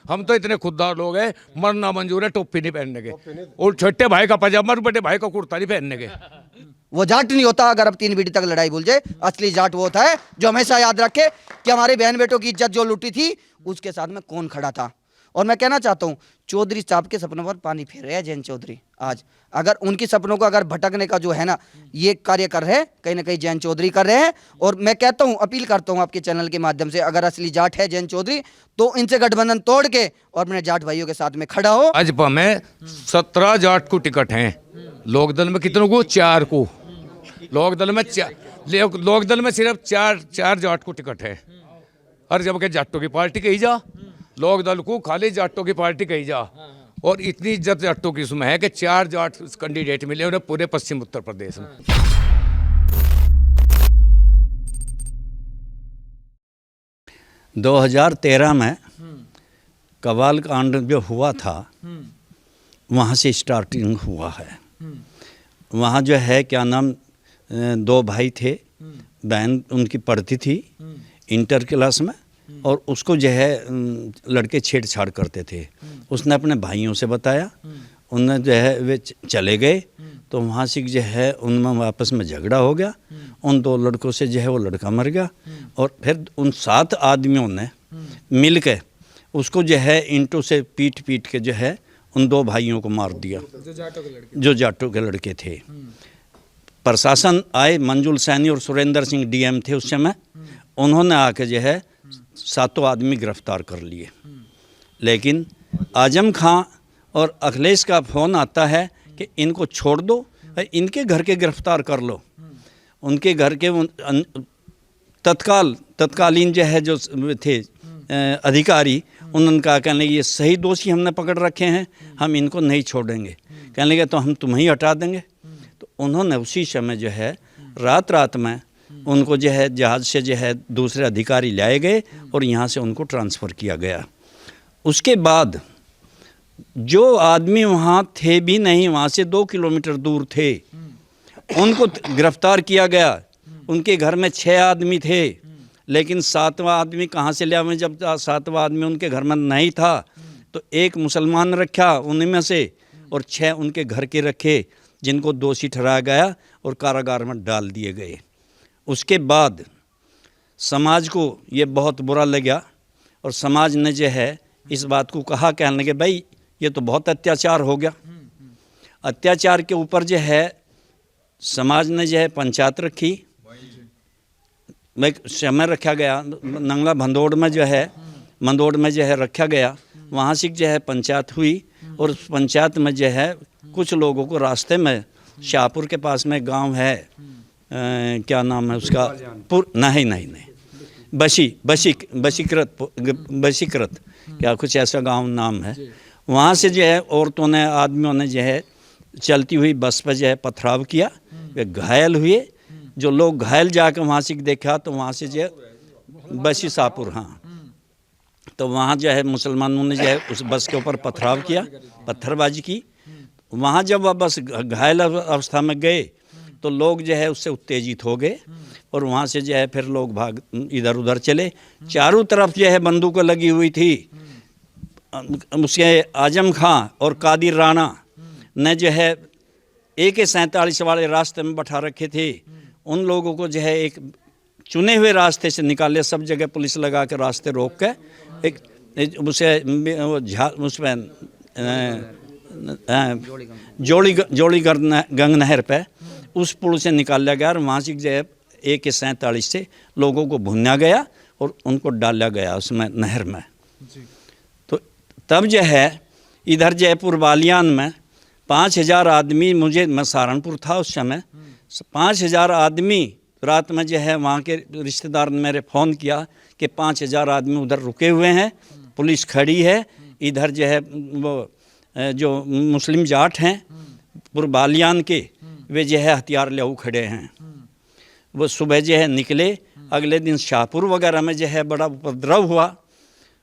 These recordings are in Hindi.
हम तो इतने खुददार लोग हैं, मरना मंजूर है, टोपी नहीं पहनने के, और छोटे भाई का पजामा और बड़े भाई का कुर्ता नहीं पहनने के। वो जाट नहीं होता अगर अब 3 बीटी तक लड़ाई भूल जाए। असली जाट वो होता है जो हमेशा याद रखे कि हमारे बहन बेटों की इज्जत जो लूटी थी उसके साथ में कौन खड़ा था। और मैं कहना चाहता हूँ चौधरी साहब के सपनों पर पानी फेर रहे हैं जयंत चौधरी। आज अगर उनकी सपनों को अगर भटकने का जो है ना ये कार्य कर रहे हैं, कहीं ना कहीं जयंत चौधरी कर रहे हैं। और मैं कहता हूँ, अपील करता हूँ आपके चैनल के माध्यम से, अगर असली जाट है जयंत चौधरी तो इनसे गठबंधन तोड़ के और अपने जाट भाइयों के साथ में खड़ा हो। भाजपा में 17 जाट को टिकट हैं, लोकदल में कितनों को? 4 को। लोकदल में सिर्फ चार जाट को टिकट है। और जब के जाटों की पार्टी कही जा, लोकदल को खाली जाटों की पार्टी कही जा। और इतनी इज्जत जाटों की इसमें है कि 4 जाट कैंडिडेट मिले उन्हें पूरे पश्चिम उत्तर प्रदेश में। 2013 में कवाल कांड जो हुआ था वहाँ से स्टार्टिंग हुआ है। वहाँ जो है क्या नाम 2 भाई थे, बहन उनकी पढ़ती थी इंटर क्लास में, और उसको जो है लड़के छेड़छाड़ करते थे। उसने अपने भाइयों से बताया, उनने जो है वे चले गए, तो वहाँ से जो है उनमें आपस में झगड़ा हो गया। उन 2 लड़कों से जो है वो लड़का मर गया, और फिर उन 7 आदमियों ने मिल के उसको जो है ईंटों से पीट के जो है उन 2 भाइयों को मार दिया, जो जाटों के लड़के थे। प्रशासन आए, मंजुल सैनी और सुरेंद्र सिंह डीएम थे उस समय, उन्होंने आके जो है 7 आदमी गिरफ्तार कर लिए। लेकिन आजम खां और अखिलेश का फ़ोन आता है कि इनको छोड़ दो, इनके घर के गिरफ्तार कर लो। उनके घर के तत्कालीन जो है जो थे अधिकारी, उन्होंने कहा, कहने लगे ये सही दोषी हमने पकड़ रखे हैं, हम इनको नहीं छोड़ेंगे। कहने लगे तो हम तुम्हें ही हटा देंगे। तो उन्होंने उसी समय जो है रात में उनको जो है जहाज़ से जो है दूसरे अधिकारी लाए गए और यहाँ से उनको ट्रांसफ़र किया गया। उसके बाद जो आदमी वहाँ थे भी नहीं, वहाँ से 2 किलोमीटर दूर थे, उनको गिरफ्तार किया गया। उनके घर में 6 आदमी थे, लेकिन 7वां आदमी कहाँ से लिया? जब 7वां आदमी उनके घर में नहीं था तो एक मुसलमान रखा उन्हीं में से, और 6 उनके घर के रखे जिनको दोषी ठहराया गया और कारागार में डाल दिए गए। उसके बाद समाज को ये बहुत बुरा लगा और समाज ने जो है इस बात को कहा, कहने लगे भाई ये तो बहुत अत्याचार हो गया। अत्याचार के ऊपर जो है समाज ने जो है पंचायत रखी, समय रखा गया नंगला भंदोड़ में जो है मंदोड़ में जो है रखा गया। वहाँ से जो है पंचायत हुई, और उस पंचायत में जो है कुछ लोगों को रास्ते में शाहपुर के पास में गांव है, क्या नाम है उसका, नहीं बशीकृत क्या कुछ ऐसा गांव नाम है। वहाँ से जो है औरतों ने, आदमियों ने जो है चलती हुई बस पर जो है पथराव किया, वे घायल हुए। जो लोग घायल जाकर वहाँ से देखा तो वहाँ से जो है बसी शाहपुर, हाँ, तो वहाँ जो है मुसलमानों ने जो है उस बस के ऊपर पथराव किया, पत्थरबाजी की। वहाँ जब वह बस घायल अवस्था में गए तो लोग जो है उससे उत्तेजित हो गए, और वहाँ से जो है फिर लोग भाग इधर उधर चले। चारों तरफ जो है बंदूकें लगी हुई थी। उसके आजम खां और कादिर राणा ने जो है AK-47 वाले रास्ते में बैठा रखे थे। उन लोगों को जो है एक चुने हुए रास्ते से निकाले, सब जगह पुलिस लगा के रास्ते रोक के एक उसमें जोड़ी गंग नहर पे उस पुल से निकाला गया, और वहाँ से जो है AK-47 से लोगों को भुना गया और उनको डाला गया उसमें नहर में। तो तब जो है इधर जयपुर बालियान में 5000 आदमी, मैं सहारनपुर था उस समय, 5000 आदमी रात में जो है वहाँ के रिश्तेदार ने मेरे फ़ोन किया कि 5000 आदमी उधर रुके हुए हैं, पुलिस खड़ी है, इधर जो है वो जो मुस्लिम जाट हैं पुरबालियान के, वे जो है हथियार ले खड़े हैं। वो सुबह जो है निकले, अगले दिन शाहपुर वगैरह में जो है बड़ा उपद्रव हुआ।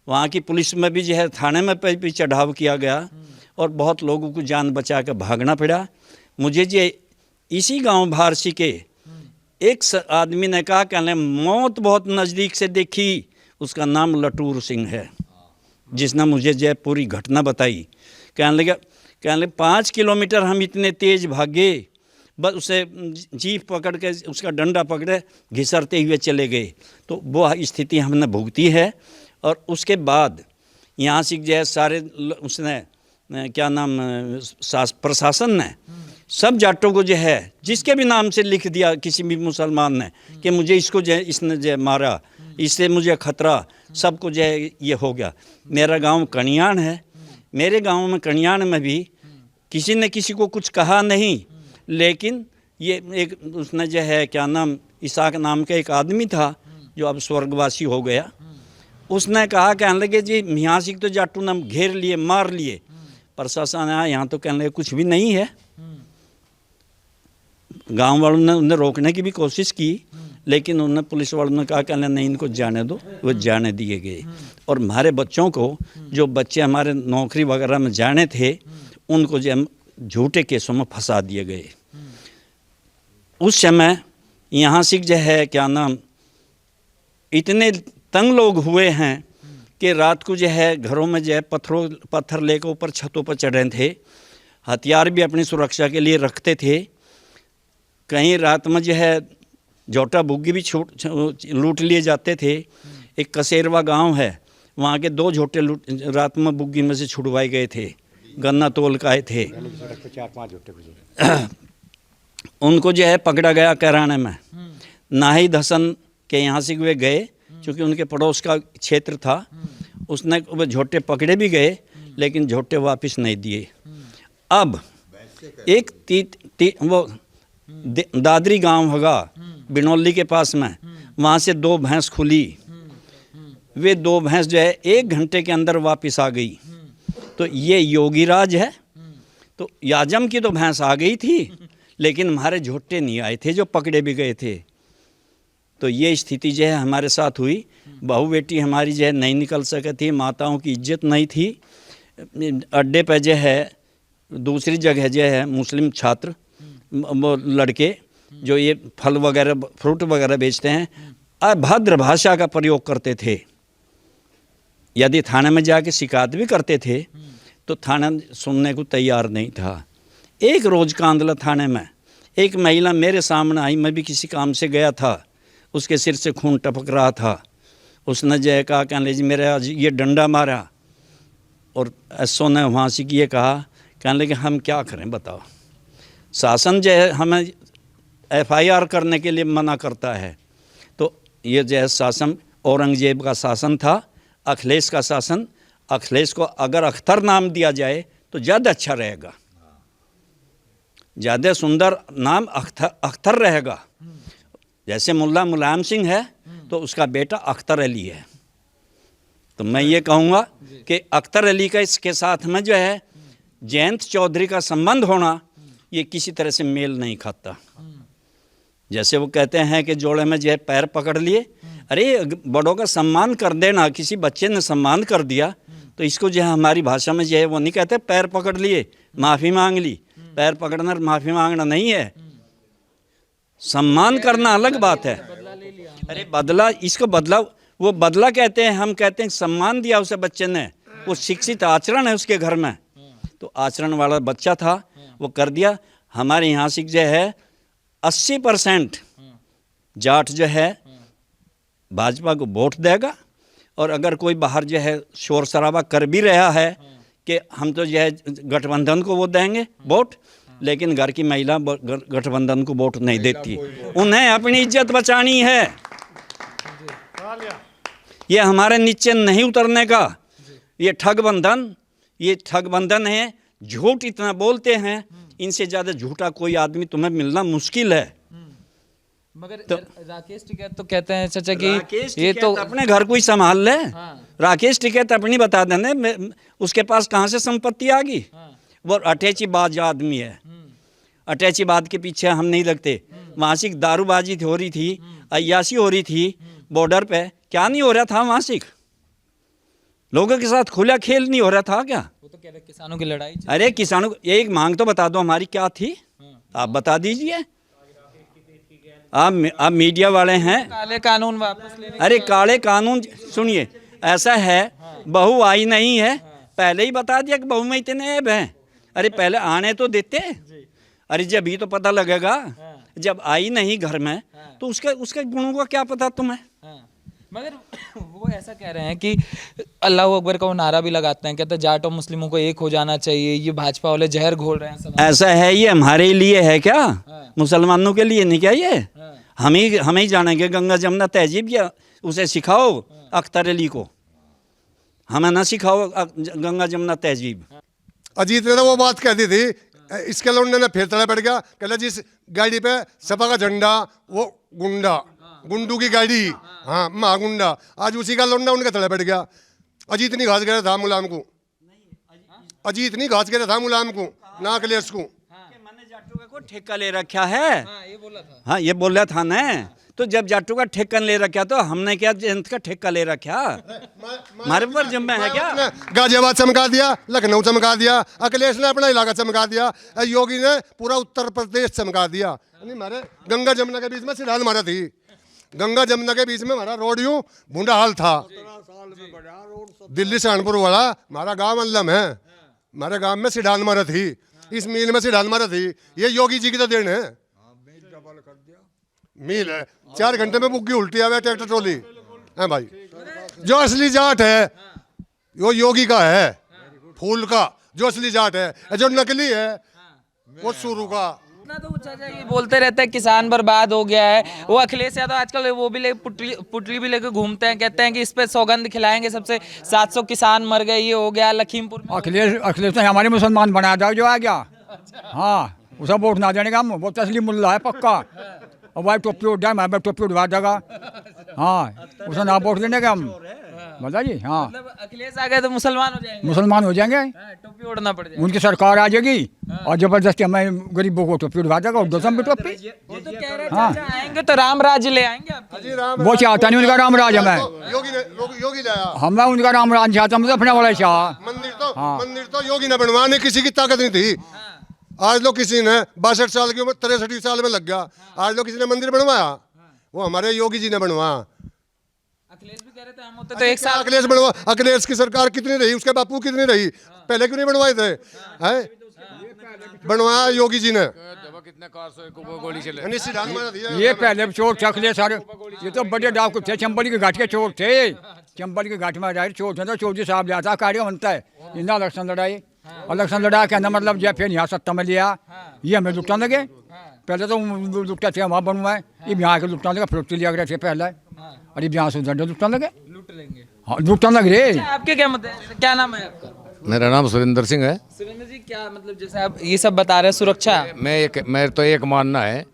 वहाँ की पुलिस में भी जो है थाने में भी चढ़ाव किया गया, और बहुत लोगों को जान बचा कर भागना पड़ा। मुझे जो इसी गांव भारसी के एक आदमी ने कहा कि मौत बहुत नज़दीक से देखी, उसका नाम लटूर सिंह है। जिसने मुझे जो है पूरी घटना बताई। कहने लगे 5 किलोमीटर हम इतने तेज़ भागे, बस उसे जीप पकड़ के उसका डंडा पकड़े घिसरते हुए चले गए। तो वो स्थिति हमने भुगती है। और उसके बाद यहाँ से जो है सारे उसने क्या नाम प्रशासन ने सब जाटों को जो है जिसके भी नाम से लिख दिया किसी भी मुसलमान ने कि मुझे इसको जो है इसने जो है मारा, इससे मुझे खतरा, सबको जो है ये हो गया। मेरा गांव कणियाण है, मेरे गांव में कणियाण में भी किसी ने किसी को कुछ कहा नहीं, लेकिन ये एक उसने जो है क्या नाम इसाक नाम का एक आदमी था जो अब स्वर्गवासी हो गया। उसने कहा, कहने लगे जी यहाँ से तो जाटू ने घेर लिए, मार लिए। प्रशासन आया यहाँ तो कहने लगे कुछ भी नहीं है। गांव वालों ने उन्हें रोकने की भी कोशिश की, लेकिन उन्होंने पुलिस वालों ने कहा कहने नहीं इनको जाने दो, वो जाने दिए गए। और हमारे बच्चों को, जो बच्चे हमारे नौकरी वगैरह में जाने थे, उनको जो झूठे केसों में फंसा दिए गए। उस समय यहाँ से जो है क्या नाम इतने तंग लोग हुए हैं कि रात को जो है घरों में जो है पत्थर लेकर ऊपर छतों पर चढ़े थे, हथियार भी अपनी सुरक्षा के लिए रखते थे। कहीं रात में जो है जोटा बुग्गी भी लूट लिए जाते थे। एक कसेरवा गांव है, वहाँ के 2 झोटे रात में बुग्गी में से छुड़वाए गए थे, गन्ना तोल के आए थे। 4-5 झोटे उनको जो है पकड़ा गया कैराने में। नाही धसन के यहाँ से वे गए, क्योंकि उनके पड़ोस का क्षेत्र था। उसने वो झोटे पकड़े भी गए, लेकिन झोटे वापस नहीं दिए। अब एक वो दादरी गांव होगा बिनौली के पास में, वहाँ से 2 भैंस खुली। वे 2 भैंस जो है 1 घंटे के अंदर वापस आ गई। तो ये योगीराज है। तो याजम की तो भैंस आ गई थी, लेकिन हमारे झोटे नहीं आए थे जो पकड़े भी गए थे। तो ये स्थिति जो है हमारे साथ हुई। बहू बेटी हमारी जो है नहीं निकल सके थी, माताओं की इज्जत नहीं थी। अड्डे पे जो है दूसरी जगह जो है मुस्लिम छात्र वो लड़के जो ये फल वगैरह फ्रूट वगैरह बेचते हैं, अभद्र भाषा का प्रयोग करते थे। यदि थाने में जाके शिकायत भी करते थे तो थाना सुनने को तैयार नहीं था। एक रोज़ कांदला थाने में एक महिला मेरे सामने आई, मैं भी किसी काम से गया था, उसके सिर से खून टपक रहा था। उसने जो है कहा, कहने लगी मेरे आज ये डंडा मारा। और एसओ ने वहाँ से ये कहा, कहने लगे हम क्या करें बताओ, शासन जो है हमें FIR करने के लिए मना करता है। तो ये जो है शासन औरंगजेब का शासन था, अखिलेश का शासन। अखिलेश को अगर अख्तर नाम दिया जाए तो ज़्यादा अच्छा रहेगा, ज़्यादा सुंदर नाम अख्तर रहेगा। जैसे मुल्ला मुलायम सिंह है तो उसका बेटा अख्तर अली है। तो मैं ये कहूँगा कि अख्तर अली का इसके साथ में जो है जयंत चौधरी का संबंध होना, ये किसी तरह से मेल नहीं खाता। जैसे वो कहते हैं कि जोड़े में जो है पैर पकड़ लिए, अरे बड़ों का सम्मान कर देना। किसी बच्चे ने सम्मान कर दिया तो इसको जो है हमारी भाषा में जो है वो नहीं कहते पैर पकड़ लिए माफ़ी मांग ली। पैर पकड़ना माफ़ी मांगना नहीं है, सम्मान करना अलग बात है। अरे बदला, इसको बदला, वो बदला कहते हैं, हम कहते हैं सम्मान दिया उसे बच्चे ने, वो शिक्षित आचरण है उसके घर में। तो आचरण वाला बच्चा था, वो कर दिया। हमारे यहाँ से जो है 80% जाट जो है भाजपा को वोट देगा। और अगर कोई बाहर जो है शोर शराबा कर भी रहा है कि हम तो जो है गठबंधन को वो देंगे वोट, लेकिन घर की महिला गठबंधन को वोट नहीं देती। उन्हें अपनी इज्जत बचानी है। ये हमारे नीचे नहीं उतरने का। ये ठगबंधन है, झूठ इतना बोलते हैं, इनसे ज़्यादा झूठा कोई आदमी तुम्हें मिलना मुश्किल है। मगर तो राकेश टिकैत तो कहते हैं चाचा कि ये तो अपने घर को ही संभाल ले। राकेश टिकैत अपनी बता देने, उसके पास कहाँ से संपत्ति आ गई। वो अटैचीबाज आदमी है। अटैचीबाज के पीछे हम नहीं लगते। मासिक दारूबाजी हो रही थी, अय्यासी हो रही थी बॉर्डर पे, क्या नहीं हो रहा था मासिक? लोगों के साथ खुला खेल नहीं हो रहा था क्या? वो तो कह रहे किसानों की लड़ाई। अरे किसानों, एक मांग तो बता दो हमारी क्या थी, आप बता दीजिए। आप मीडिया वाले हैं, काले कानून वापस लेने। अरे काले कानून सुनिए, ऐसा है बहू आई नहीं है, पहले ही बता दिया कि बहू में इतने ऐब हैं। अरे पहले आने तो देते। अरे जब ही तो पता लगेगा, जब आई नहीं घर में तो उसके गुणों का क्या पता तुम्हें। मगर वो ऐसा कह रहे हैं कि अल्लाह अकबर का वो नारा भी लगाते हैं, कहते हैं जाट और मुस्लिमों को एक हो जाना चाहिए, ये भाजपा वाले जहर घोल रहे हैं समाज। ऐसा है, ये हमारे लिए है क्या? मुसलमानों के लिए नहीं क्या ये? हम ही जानेंगे गंगा जमुना तहजीब, या उसे सिखाओ अख्तर अली को, हमें ना सिखाओ गंगा जमुना तहजीब। अजीत ने तो वो बात कह दी थी, इसके लौंडे ने फिर तड़ा बैठ गया, कहला जिस गाड़ी पे सपा का झंडा वो गुंडा, गुंडू की गाड़ी, हाँ महागुंडा। आज उसी का लौंडा उनके तड़े बैठ गया। अजीत नहीं घास गया था मुलायम को, अजीत नहीं घास गया था मुलायम को, ना अखिलेश को। मैंने जाटू को ठेका ले रखा है, हाँ ये बोल रहा था ना। तो जब जाटू का ठेका ले रखा तो हमने क्या जयंत का ठेका ले रखा? हमारे पर जिम्मे है क्या? गाजियाबाद चमका दिया, लखनऊ चमका दिया, अखिलेश ने अपना इलाका चमका दिया, योगी ने पूरा उत्तर प्रदेश चमका दिया। हमारे गंगा जमुना के बीच में सिराल मारा थी, गंगा जमुना के बीच में हमारा रोड यूं भूडा हाल था। दिल्ली सहारनपुर वाला हमारा गांव अल्लम है, हमारे गांव में सिडाल मारा थी, इस मील में सिडाल मारा थी। ये योगी जी की तो देन है। मील है 4 घंटे में बुग्गी उल्टी आवे ट्रैक्टर ट्रॉली है भाई। जो असली जाट है वो योगी का है, फूल का। जो असली जाट है, जो नकली है वो शुरू का। तो चाचा ये बोलते रहते हैं किसान बर्बाद हो गया है। वो अखिलेश यादव आजकल वो भी पुटली भी लेकर घूमते हैं, कहते हैं कि इस पे सौगंध खिलाएंगे सबसे, 700 किसान मर गए, ये हो गया लखीमपुर में। अखिलेश ने हमारे मुसलमान बना था जो आ गया। हाँ उसे वोट ना देने का, वो तस्लीम मुल्ला है पक्का। और भाई टोपी उठ जाए, मैं टोपी उठवा देगा। हाँ उसे ना वोट देने का हम बता जी। हाँ मतलब अखिलेश आ गए तो मुसलमान हो जाएंगे, मुसलमान हो जाएंगे, टोपी ओढ़ना पड़ जाएगा। उनकी सरकार आ जाएगी और जबरदस्ती हमें गरीबों को टोपी उठवा देगा और दसम भी टोपी। वो तो कह रहे हैं चाचा आएंगे तो राम राज्य ले आएंगे आपके। वो चाहता नहीं उनका राम राज, हमें योगी लाया, हमें उनका राम राज चाहता, मुझे अपने वाला चाह। मंदिर तो योगी ने बनवाने, किसी की ताकत नहीं थी। आज लोग किसी ने 62 साल की उम्र 63 साल में लग गया, आज लोग किसी ने मंदिर बनवाया, वो हमारे योगी जी ने बनवाया। अखिलेश भी कह रहे थे हम होते तो एक साल। अखिलेश बनवा, अखिलेश की सरकार कितनी रही, उसके बापू कितनी रही, पहले क्यों नहीं बनवाए थे? हैं बनवाया योगी जी ने। ये पहले चोर थे अखिलेश सर, ये तो बड़े डाकू थे, चंबल के घाट के चोर थे। चंबल के घाट में रहे चोर थे, तो चौधरी साहब लिया था कार्य बनता है। इतना इलेक्शन लड़ाई, इलेक्शन लड़ा के अंदर मतलब जब फिर यहाँ सत्ता में लिया, ये हमें लुटने लगे। पहले तो लुटते थे वहाँ बनवाए, ये यहाँ के लुटने लगे, फिर लिया गए थे पहले, और ये यहाँ से उधर लुटने लगे। लूट लेंगे, हाँ लुटने लग रहे। आपके क्या मत है, क्या नाम है आपका? मेरा नाम सुरेंद्र सिंह है। सुरेंद्र जी क्या मतलब जैसे आप ये सब बता रहे हैं सुरक्षा, मेरे तो एक मानना है,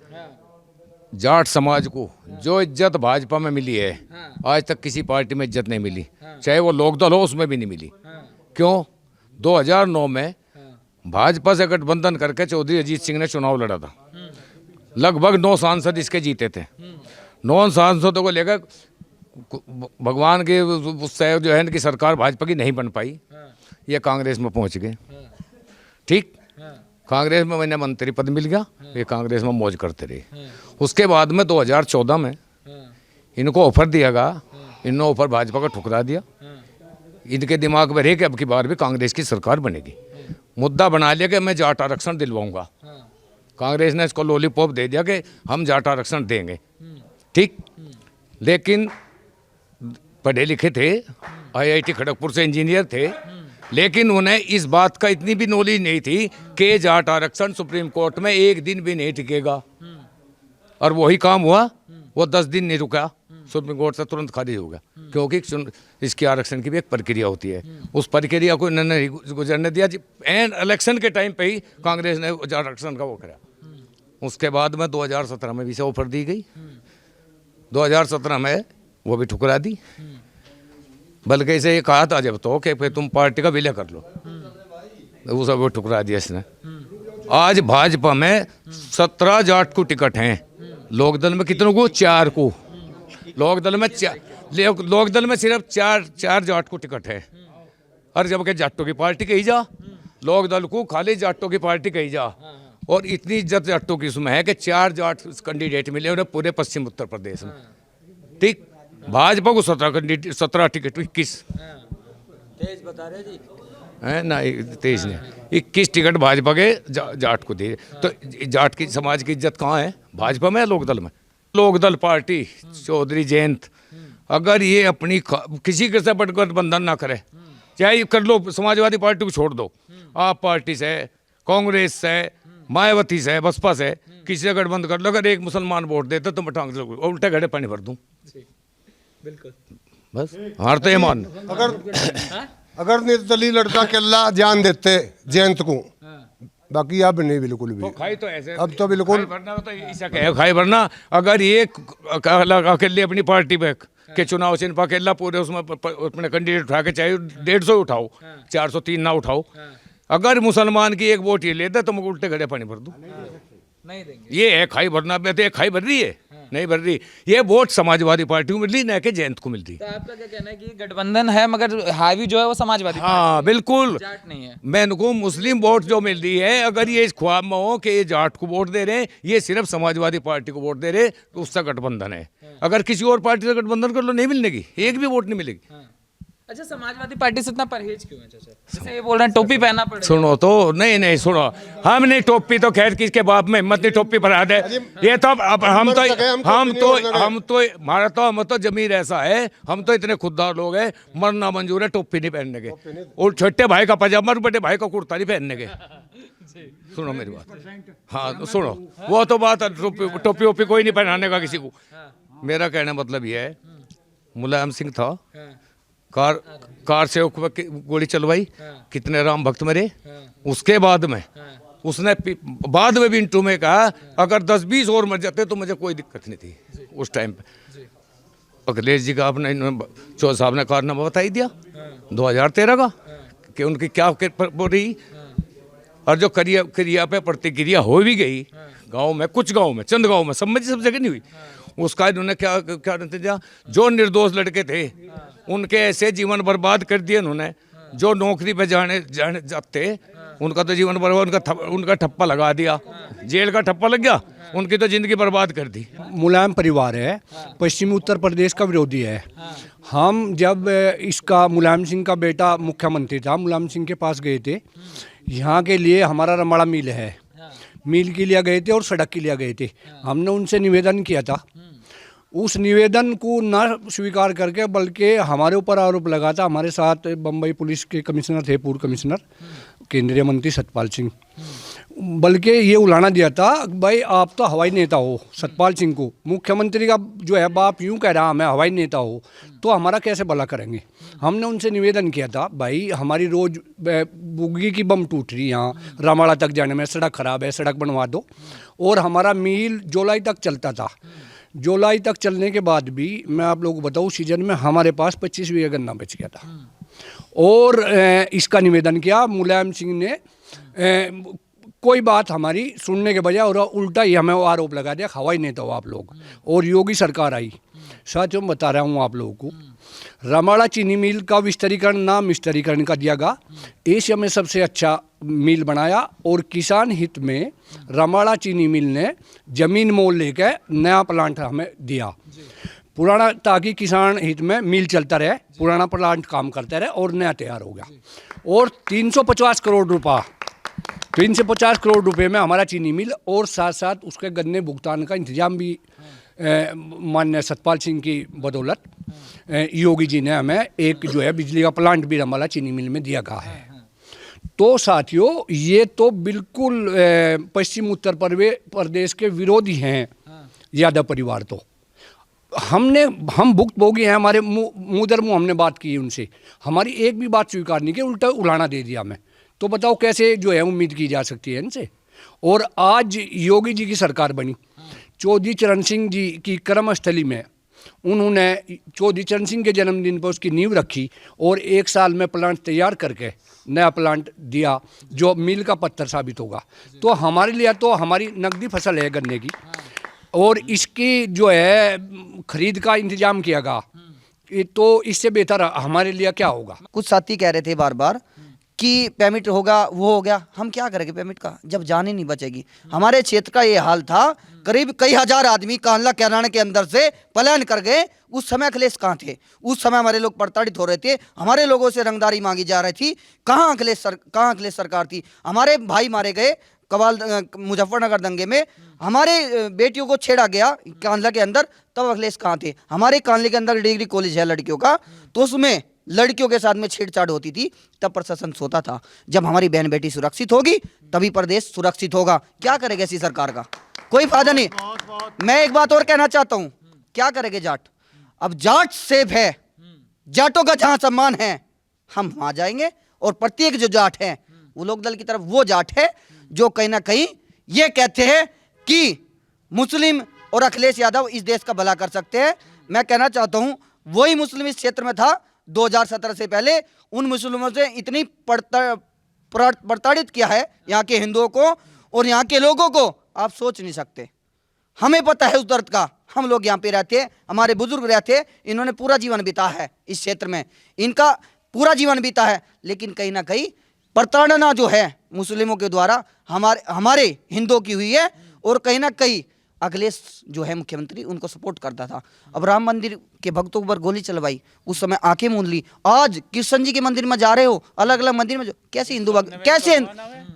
जाट समाज को जो इज्जत भाजपा में मिली है, आज तक किसी पार्टी में इज्जत नहीं मिली, चाहे वो लोकदल हो उसमें भी नहीं मिली। क्यों? 2009 में भाजपा से गठबंधन करके चौधरी अजीत सिंह ने चुनाव लड़ा था, लगभग 9 सांसद इसके जीते थे। 9 सांसदों को लेकर भगवान के उससे जो है इनकी सरकार भाजपा की नहीं बन पाई, ये कांग्रेस में पहुंच गए। ठीक, कांग्रेस में मैंने मंत्री पद मिल गया, ये कांग्रेस में मौज करते रहे। उसके बाद में 2014 में इनको ऑफर दिया गया, इन्होंने ऑफर भाजपा का ठुकरा दिया। इनके दिमाग में रहे कि अब की बार भी कांग्रेस की सरकार बनेगी। मुद्दा बना लिया कि मैं जाट आरक्षण दिलवाऊंगा, कांग्रेस ने इसको लॉलीपॉप दे दिया कि हम जाट आरक्षण देंगे। ठीक, लेकिन पढ़े लिखे थे, IIT खड़गपुर से इंजीनियर थे, लेकिन उन्हें इस बात का इतनी भी नॉलेज नहीं थी कि जाट आरक्षण सुप्रीम कोर्ट में एक दिन भी नहीं टिकेगा। और वही काम हुआ, वो 10 दिन नहीं रुका, सुप्रीम कोर्ट से तुरंत खारिज हो गया। क्योंकि इसकी आरक्षण की भी एक प्रक्रिया होती है, उस प्रक्रिया को इन्होंने गुजरने दिया। एंड इलेक्शन के टाइम पे ही कांग्रेस ने आरक्षण का वो करा। उसके बाद में 2017 में भी से ऑफर दी गई, 2017 में वो भी ठुकरा दी। बल्कि इसे ये कहा था जब तो कि फिर तुम पार्टी का विलय कर लो, वो सब वो ठुकरा दिया इसने। आज भाजपा में 17 जाट को टिकट हैं, लोकदल में कितनों को? 4 को। लोकदल में सिर्फ 4 जाट को टिकट है। और जबकि जाटों की पार्टी कही जा, लोकदल को खाली जाटों की पार्टी कही जा। और इतनी इज्जत जाटों की इसमें है कि 4 जाट कैंडिडेट मिले उन्हें पूरे पश्चिम उत्तर प्रदेश में। ठीक, भाजपा को 17 टिकट 21। तेज बता रहे जी। है ना, तेज ने 21 टिकट भाजपा के जाट को दिए। तो जाट की समाज की इज्जत कहाँ है, भाजपा में या लोकदल में? लोकदल पार्टी चौधरी जयंत अगर ये अपनी किसी के साथ गठबंधन ना करे, चाहे कर लो, समाजवादी पार्टी को छोड़ दो, आप पार्टी से, कांग्रेस से, मायावती से, बसपा से, किसी से गठबंधन कर लो, अगर एक मुसलमान वोट देते तो मैं टांग से उल्टे घड़े पानी भर दूं। बिल्कुल। बस हार तो ये मान। अगर निर्दलीय लड़का केला जान देते जयंत को, बाकी अब नहीं बिल्कुल भी। खाई तो ऐसे अब तो बिल्कुल खाई भरना तो ऐसा कहे, खाई भरना अगर ये अकेले अपनी पार्टी पे के चुनाव चिन्ह पर अकेला पूरे उसमें अपने कैंडिडेट उठा के, चाहे 150 उठाओ, 403 ना उठाओ, अगर मुसलमान की एक वोट ये लेता तो मैं उल्टे घड़े पानी भर दूं। नहीं देंगे। ये है खाई भरना पे, तो ये खाई भर रही है, नहीं भर रही। ये वोट समाजवादी पार्टी को मिल रही, न कि जयंत को मिल रही। तो आपका क्या कहना है कि गठबंधन है मगर हावी जो है वो समाजवादी हाँ बिल्कुल, जाट नहीं है? मैं इनको मुस्लिम वोट जो मिल रही है, अगर ये इस ख्वाब में हो कि ये जाट को वोट दे रहे हैं, ये सिर्फ समाजवादी पार्टी को वोट दे रहे, तो उसका गठबंधन है। अगर किसी और पार्टी से गठबंधन कर लो, नहीं मिलने की, एक भी वोट नहीं मिलेगी। अच्छा, समाजवादी पार्टी से इतना परहेज क्यों है चाचा? जैसे ये बोल रहे हैं टोपी पहनना पड़ेगा। सुनो तो, नहीं सुनो, हमने टोपी तो खैर किसके बाप में हिम्मत नहीं टोपी पहना दे। ये तो अब हम तो जमीर ऐसा है, हम तो इतने खुददार लोग हैं, मरना मंजूर है टोपी नहीं पहनने के, और छोटे भाई का पजामा और बड़े भाई का कुर्ता नहीं पहनने के। सुनो मेरी बात, हाँ सुनो, वो तो बात टोपी ओपी कोई नहीं पहनाने का किसी को। मेरा कहने मतलब ये है, मुलायम सिंह था, कार से गोली चलवाई, कितने राम भक्त मरे। उसके बाद में उसने बाद में भी इंटरव्यू में कहा, अगर 10-20 और मर जाते तो मुझे कोई दिक्कत नहीं थी उस टाइम पे। अखिलेश जी का आपने चौधरी साहब ने कारनामा बताई दिया 2013 का, कि उनकी क्या रही, और जो क्रिया पे प्रतिक्रिया हो भी गई गाँव में, कुछ गाँव में, चंद गाँव में, सब जगह नहीं हुई। उसका इन्होंने क्या नतीजा, जो निर्दोष लड़के थे उनके ऐसे जीवन बर्बाद कर दिए उन्होंने। जो नौकरी पे जाने जाते उनका तो जीवन बर्बाद, उनका ठप्पा लगा दिया, जेल का ठप्पा लग गया, उनकी तो जिंदगी बर्बाद कर दी। मुलायम परिवार है, पश्चिमी उत्तर प्रदेश का विरोधी है। हम जब इसका मुलायम सिंह का बेटा मुख्यमंत्री था, मुलायम सिंह के पास गए थे, यहाँ के लिए हमारा रमड़ा मिल है, मिल के लिए गए थे और सड़क के लिए गए थे। हमने उनसे निवेदन किया था, उस निवेदन को न स्वीकार करके बल्कि हमारे ऊपर आरोप लगा था। हमारे साथ बम्बई पुलिस के कमिश्नर थे, पूर्व कमिश्नर केंद्रीय मंत्री सतपाल सिंह, बल्कि ये उलाना दिया था, भाई आप तो हवाई नेता हो। सतपाल सिंह को मुख्यमंत्री का जो है बाप यूँ कह रहा मैं हवाई नेता हो, तो हमारा कैसे भला करेंगे। हमने उनसे निवेदन किया था, भाई हमारी रोज बुग्गी की बम टूट रही, यहाँ रामाड़ा तक जाने में सड़क खराब है, सड़क बनवा दो। और हमारा मिल जुलाई तक चलता था, जुलाई तक चलने के बाद भी मैं आप लोगों को बताऊँ, सीजन में हमारे पास 25 बीघा गन्ना बच गया था। और इसका निवेदन किया, मुलायम सिंह ने कोई बात हमारी सुनने के बजाय और उल्टा ही हमें आरोप लगा दिया, हवाई नेता हो आप लोग। और योगी सरकार आई, साथियों मैं बता रहा हूँ आप लोगों को, रामाड़ा चीनी मिल का विस्तारीकरण ना मिस्तारीकरण का दिया गया, एशिया में सबसे अच्छा मिल बनाया। और किसान हित में रामाड़ा चीनी मिल ने जमीन मोल लेकर नया प्लांट हमें दिया, पुराना, ताकि किसान हित में मिल चलता रहे, पुराना प्लांट काम करता रहे और नया तैयार हो गया। और 350 करोड़ रुपया, 350 करोड़ रुपए में हमारा चीनी मिल, और साथ साथ उसके गन्ने भुगतान का इंतजाम भी माननीय सतपाल सिंह की बदौलत योगी जी ने हमें एक जो है बिजली का प्लांट भी रामाड़ा चीनी मिल में दिया गया है। तो साथियों ये तो बिल्कुल पश्चिम उत्तर प्रदेश के विरोधी हैं यादव परिवार। तो हम भुक्तभोगी हैं, हमारे मुँह दर मुँह हमने बात की उनसे, हमारी एक भी बात स्वीकार नहीं की, उल्टा उलाना दे दिया हमें। तो बताओ कैसे जो है उम्मीद की जा सकती है इनसे। और आज योगी जी की सरकार बनी, चौधरी चरण सिंह जी की कर्मस्थली में उन्होंने चौधरी चरण सिंह के जन्मदिन पर उसकी नींव रखी और 1 साल में प्लांट तैयार करके नया प्लांट दिया जो मील का पत्थर साबित होगा। तो हमारे लिए तो हमारी नकदी फसल है गन्ने की, और इसकी जो है खरीद का इंतजाम किया गया, तो इससे बेहतर हमारे लिए क्या होगा। कुछ साथी कह रहे थे बार बार कि पेमेंट होगा, वो हो गया, हम क्या करेंगे पेमेंट का जब जान ही नहीं बचेगी। हमारे क्षेत्र का ये हाल था करीब कई हजार आदमी कांडला कैराना के अंदर से पलायन कर गए। उस समय अखिलेश कहाँ थे? उस समय हमारे लोग प्रताड़ित हो रहे थे, हमारे लोगों से रंगदारी मांगी जा रही थी। कहाँ अखिलेश सरकार थी? हमारे भाई मारे गए कवाल मुजफ्फरनगर दंगे में, हमारे बेटियों को छेड़ा गया कांडला के अंदर, तब अखिलेश कहाँ थे? हमारे कांडले के अंदर डिग्री कॉलेज है लड़कियों का, तो उसमें लड़कियों के साथ में छेड़छाड़ होती थी, तब प्रशासन सोता था। जब हमारी बहन बेटी सुरक्षित होगी तभी प्रदेश सुरक्षित होगा। क्या करेगा ऐसी सरकार का? कोई फायदा नहीं। मैं एक बात और कहना चाहता हूं, क्या करेंगे जाट? अब जाट सेफ है, जाटों का जहां सम्मान है हम वहां जाएंगे, और प्रत्येक जो जाट है वो लोक दल की तरफ वो जाट है जो कहीं ना कहीं ये कहते हैं कि मुस्लिम और अखिलेश यादव इस देश का भला कर सकते हैं। मैं कहना चाहता हूं वही मुस्लिम इस क्षेत्र में था 2017 से पहले, उन मुस्लिमों से इतनी प्रताड़ित किया है यहाँ के हिंदुओं को और यहाँ के लोगों को, आप सोच नहीं सकते। हमें पता है उस दर्द का, हम लोग यहाँ पे रहते हैं, हमारे बुजुर्ग रहते हैं, इन्होंने पूरा जीवन बिता है इस क्षेत्र में, इनका पूरा जीवन बीता है, लेकिन कहीं ना कहीं प्रताड़ना जो है मुस्लिमों के द्वारा हमारे हिंदुओं की हुई है, और कहीं ना कहीं अखिलेश जो है मुख्यमंत्री उनको सपोर्ट करता था। अब राम मंदिर के भक्तों पर गोली चलवाई, उस समय आंखें मूंद ली। आज कृष्ण जी के मंदिर में जा रहे हो, अलग अलग मंदिर में कैसे हिंदू भक्ति,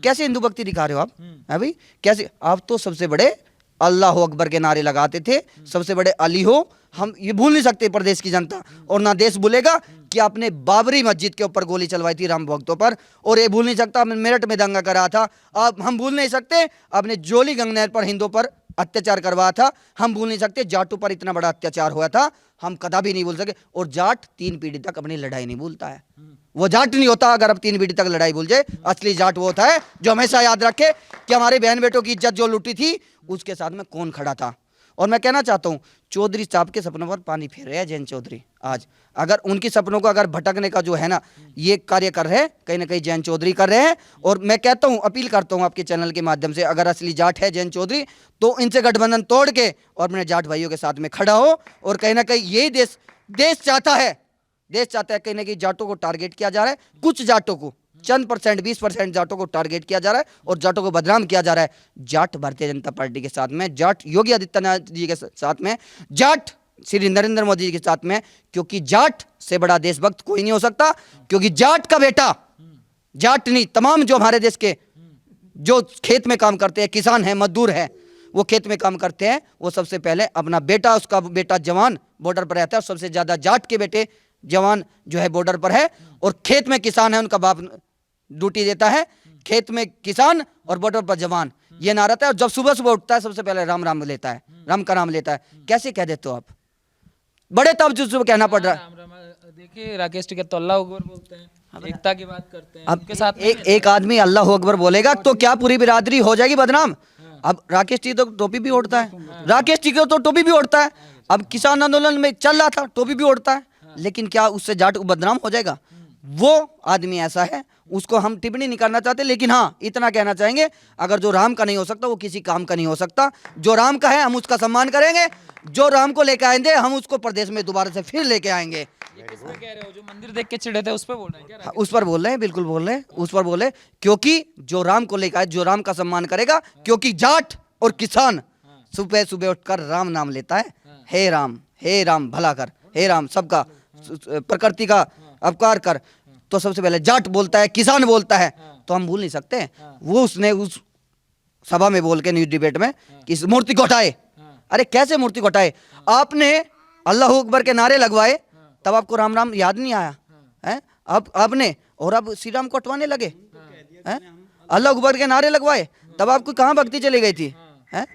कैसे हिंदू भक्ति दिखा रहे हो आप? है भाई, कैसे? आप तो सबसे बड़े अल्लाह अकबर के नारे लगाते थे, सबसे बड़े अली हो, हम ये भूल नहीं सकते प्रदेश की जनता, और ना देश भूलेगा कि आपने बाबरी मस्जिद के ऊपर गोली चलवाई थी राम भक्तों पर, और ये भूल नहीं सकता आपने मेरठ में दंगा करा था। आप हम भूल नहीं सकते आपने जोली गंगनहर पर हिंदुओं पर अत्याचार करवाया था। हम भूल नहीं सकते जाटों पर इतना बड़ा अत्याचार हुआ था, हम कदापि नहीं भूल सके। और जाट 3 पीढ़ी तक अपनी लड़ाई नहीं भूलता है, वो जाट नहीं होता अगर अब 3 पीढ़ी तक लड़ाई भूल जाए। असली जाट वो होता है जो हमेशा याद रखे कि हमारे बहन बेटों की इज्जत जो लूटी थी उसके साथ में कौन खड़ा था। और मैं कहना चाहता हूँ चौधरी साहब के सपनों पर पानी फेर रहे हैं जयंत चौधरी। आज अगर उनकी सपनों को अगर भटकने का जो है ना ये कार्य कर रहे हैं, कहीं ना कहीं जयंत चौधरी कर रहे हैं। और मैं कहता हूँ, अपील करता हूँ आपके चैनल के माध्यम से, अगर असली जाट है जयंत चौधरी तो इनसे गठबंधन तोड़ के और अपने जाट भाइयों के साथ में खड़ा हो। और कहीं ना कहीं यही देश चाहता है, कहीं ना कहीं जाटों को टारगेट किया जा रहा है, कुछ जाटों को, चंद परसेंट 20% जाटों को टारगेट किया जा रहा है और जाटों को बदनाम किया जा रहा है। जाट भारतीय जनता पार्टी के साथ में, जाट योगी आदित्यनाथ जी के साथ में, जाट श्री नरेंद्र मोदी जी के साथ में, क्योंकि जाट से बड़ा देशभक्त कोई नहीं हो सकता। क्योंकि जाट का बेटा, जाट नहीं, तमाम जो हमारे देश के जो खेत में काम करते हैं, किसान हैं, मजदूर हैं, वो खेत में काम करते हैं, वो सबसे पहले अपना बेटा, उसका बेटा जवान बॉर्डर पर रहता है। सबसे ज्यादा जाट के बेटे जवान जो है बॉर्डर पर है, और खेत में किसान है, उनका बाप ड्यूटी देता है। खेत में किसान और बॉर्डर पर जवान, ये नारा था। और जब सुबह सुबह उठता है सबसे पहले राम राम लेता है, राम का नाम लेता है। कैसे कह देते हो आप? बड़े तवज्जुह से कहना पड़ रहा है। देखिए राकेश टिकैत तो अल्लाह अकबर बोलते हैं, एकता की बात करते हैं। अब उनके साथ एक आदमी अल्लाह अकबर बोलेगा तो क्या पूरी बिरादरी हो जाएगी बदनाम? अब राकेश टी तो टोपी भी ओढ़ता है, राकेश टी तो टोपी भी ओढ़ता है। अब किसान आंदोलन में चल रहा था, टोपी भी ओढ़ता है, लेकिन क्या उससे जाट बदनाम हो जाएगा? वो आदमी ऐसा है, उसको हम टिप्पणी नहीं करना चाहते, लेकिन हाँ इतना कहना चाहेंगे, अगर जो राम का नहीं हो सकता वो किसी काम का नहीं हो सकता। जो राम का है हम उसका सम्मान करेंगे, जो राम को लेके आएंगे हम उसको प्रदेश में दोबारा से फिर लेके आएंगे। ये किस पे कह रहे हो? जो मंदिर देख के चिढ़े थे उस पे बोल रहे हैं क्या? हाँ, उस पर बोल रहे हैं, बिल्कुल बोल रहे हैं, उस पर बोले। क्योंकि जो राम को लेकर आए, जो राम का सम्मान करेगा, क्योंकि जाट और किसान सुबह सुबह उठकर राम नाम लेता है, हे राम भला कर, हे राम सबका प्रकृति का अपकार कर। तो सबसे पहले जाट बोलता है, किसान बोलता है, तो हम भूल नहीं सकते। वो उसने उस सभा में बोल के न्यूज डिबेट में कि इस मूर्ति को हटाए। अरे कैसे मूर्ति को हटाए? आपने अल्लाह अकबर के नारे लगवाए, तब आपको राम राम याद नहीं आया है? अब आपने और अब श्री राम को हटवाने लगे हैं? अल्लाह अकबर के नारे लगवाए, तब आपको कहाँ भक्ति चली गई थी? है